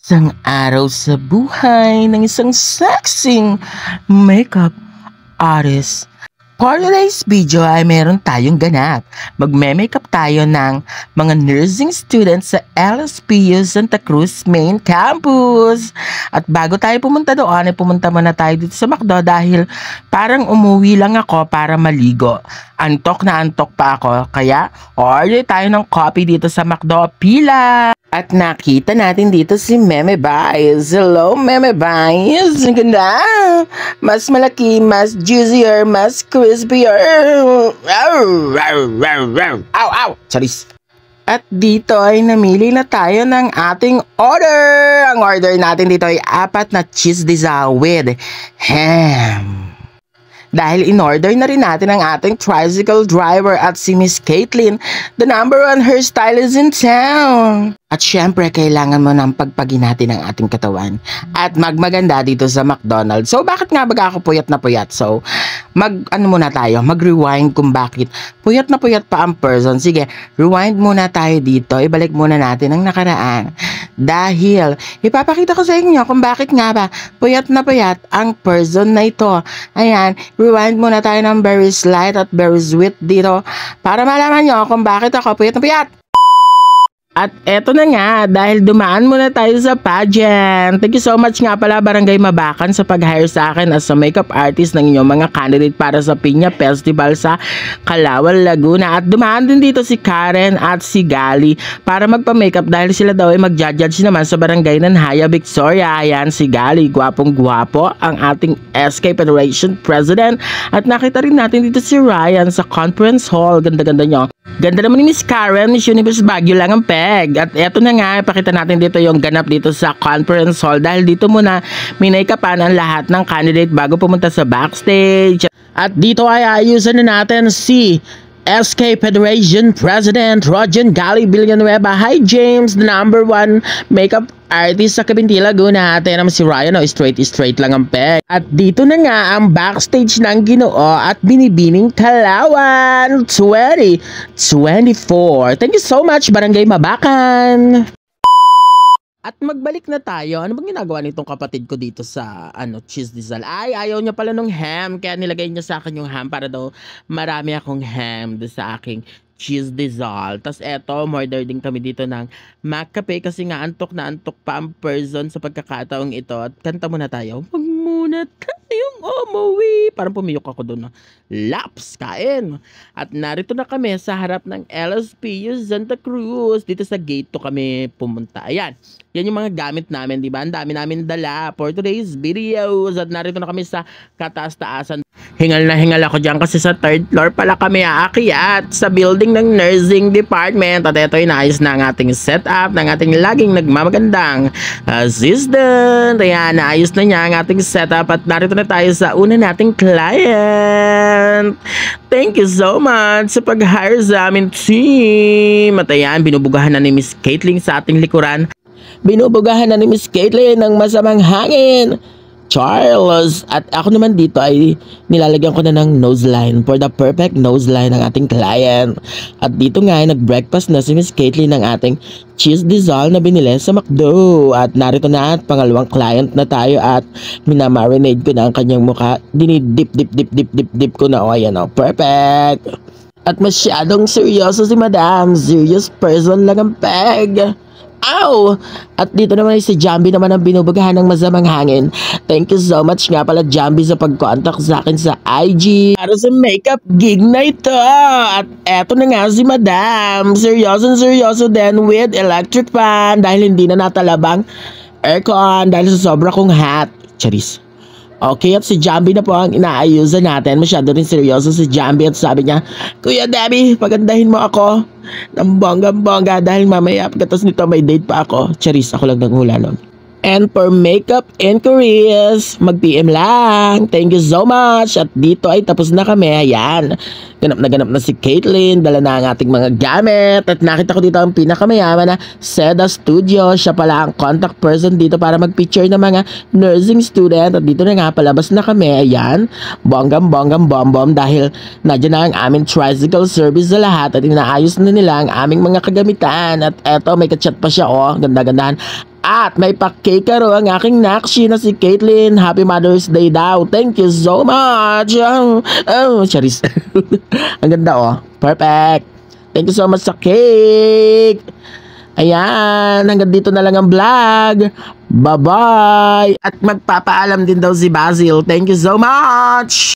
Isang araw sa buhay ng isang sexing makeup artist. For today's video ay meron tayong ganap. Magme-makeup tayo ng mga nursing students sa LSPU Santa Cruz Main Campus. At bago tayo pumunta doon, ay pumunta muna tayo dito sa McDo dahil parang umuwi lang ako para maligo. Antok na antok pa ako, kaya order tayo ng coffee dito sa McDo Pila. At nakita natin dito si Meme Bies. Hello, Meme Bies. Ang ganda. Mas malaki, mas juicier, mas crispier. Ow, ow. Charis. At dito ay namili na tayo ng ating order. Ang order natin dito ay 4 na cheese dessert with ham. Dahil in-order na rin natin ang ating tricycle driver at si Miss Caitlin, the #1 hairstylist in town. At syempre, kailangan mo nang pagpagin natin ang ating katawan at magmaganda dito sa McDonald's. So, bakit nga ba ako puyat na puyat? So, mag-rewind kung bakit puyat na puyat pa ang person. Sige, rewind muna tayo dito. Ibalik muna natin ang nakaraan. Dahil, ipapakita ko sa inyo kung bakit nga ba puyat na puyat ang person na ito. Ayan, rewind muna tayo ng very slight at very sweet dito para malaman nyo kung bakit ako puyat na puyat. At eto na nga, dahil dumaan muna tayo sa pageant. Thank you so much nga pala Barangay Mabakan sa pag-hire sa akin as a makeup artist ng inyong mga candidate para sa Piña Festival sa Calauan, Laguna. At dumaan din dito si Karen at si Gali para magpa-makeup dahil sila daw ay mag-judge naman sa Barangay Nanhaya, Victoria. Ayan si Gali, gwapong-gwapo ang ating SK Federation President. At nakita rin natin dito si Ryan sa conference hall. Ganda-ganda nyo. Ganda naman ni Miss Karen, Miss Universe Baguio lang ang peg. At eto na nga, ipakita natin dito yung ganap dito sa conference hall dahil dito muna minake-upan ang lahat ng candidate bago pumunta sa backstage. At dito ay ayusan na natin si SK Federation President Rojan Gali Villanueva. Hi James, the #1 makeup artist sa Cabinti, Laguna. At naman si Ryan, straight lang ang peg. At dito na nga ang backstage ng Ginoo at Binibining Calauan 2024. Thank you so much Barangay Mabakan. At magbalik na tayo. Ano bang ginagawa nitong kapatid ko dito sa cheese dessert? Ay, ayaw niya pala ng ham. Kaya nilagay niya sa akin yung ham para daw marami akong ham sa aking cheese dessert. Tapos eto, order din kami dito ng McCafe kasi nga antok na antok pa ang person sa pagkakataong ito. At kanta muna tayo. Wag muna tayong umuwi. Parang pumiyok ako doon. Laps, kain. At narito na kami sa harap ng LSPU Santa Cruz. Dito sa gate to kami pumunta. Ayan. Yan yung mga gamit namin, di ba? Ang dami namin dala for today's videos. At narito na kami sa kataas-taasan. Hingal na hingal ako dyan kasi sa 3rd floor pala kami aakyat sa building ng nursing department. At ito inayos na ang ating setup ng ating laging nagmamagandang assistant. Ayan, naayos na niya ang ating setup at narito na tayo sa una nating client. Thank you so much sa pag-hire sa amin team. At ayan, binubugahan na ni Miss Caitlin sa ating likuran. Binubugahan na ni Miss Caitlin ng masamang hangin. Charles. At ako naman dito ay nilalagyan ko na ng nose line for the perfect nose line ng ating client. At dito nga ay nag-breakfast na si Miss Caitlin ng ating cheese dessert na binili sa McDo. At narito na at pangalawang client na tayo at minamarinade ko na ang kanyang mukha. Dinidip ko na. O ayan o. Perfect. At masyadong seryoso si Madam. Serious person lang ang peg. Ow! At dito naman ay si Jambi naman ang binubugahan ng masamang hangin. Thank you so much nga pala Jambi sa pag-contact sa akin sa IG para sa makeup gig na ito. At eto na nga si Madam. Seryoso din with electric fan dahil hindi na natalabang aircon dahil sa sobra kong hat. Charis. Okay, at si Jambi na po ang inaayusan natin. Masyado rin seryoso si Jambi at sabi niya, Kuya Debbie, pagandahin mo ako ng bonggang-bongga dahil mamaya pagkatas nito may date pa ako. Charis, ako lang nanghula nun. And for makeup inquiries, mag-PM lang. Thank you so much. At dito ay tapos na kami. Ayan. Ganap na si Caitlin. Dala na ang ating mga gamit. At nakita ko dito ang pinakamayaman na Seda Studio. Siya pala ang contact person dito para mag-picture ng mga nursing student. At dito na nga palabas na kami. Ayan. Bonggam dahil nadyan na ang aming tricycle service sa lahat. At inaayos na nila ang aming mga kagamitan. At eto, may kachat pa siya. Oh, ganda-gandahan. At may pa-cake raw ang aking nakshi na si Caitlyn. Happy Mother's Day daw. Thank you so much. Charis. Ang ganda oh. Perfect. Thank you so much sa cake. Ayan, hanggang dito na lang ang vlog. Bye-bye. At magpapaalam din daw si Basil. Thank you so much.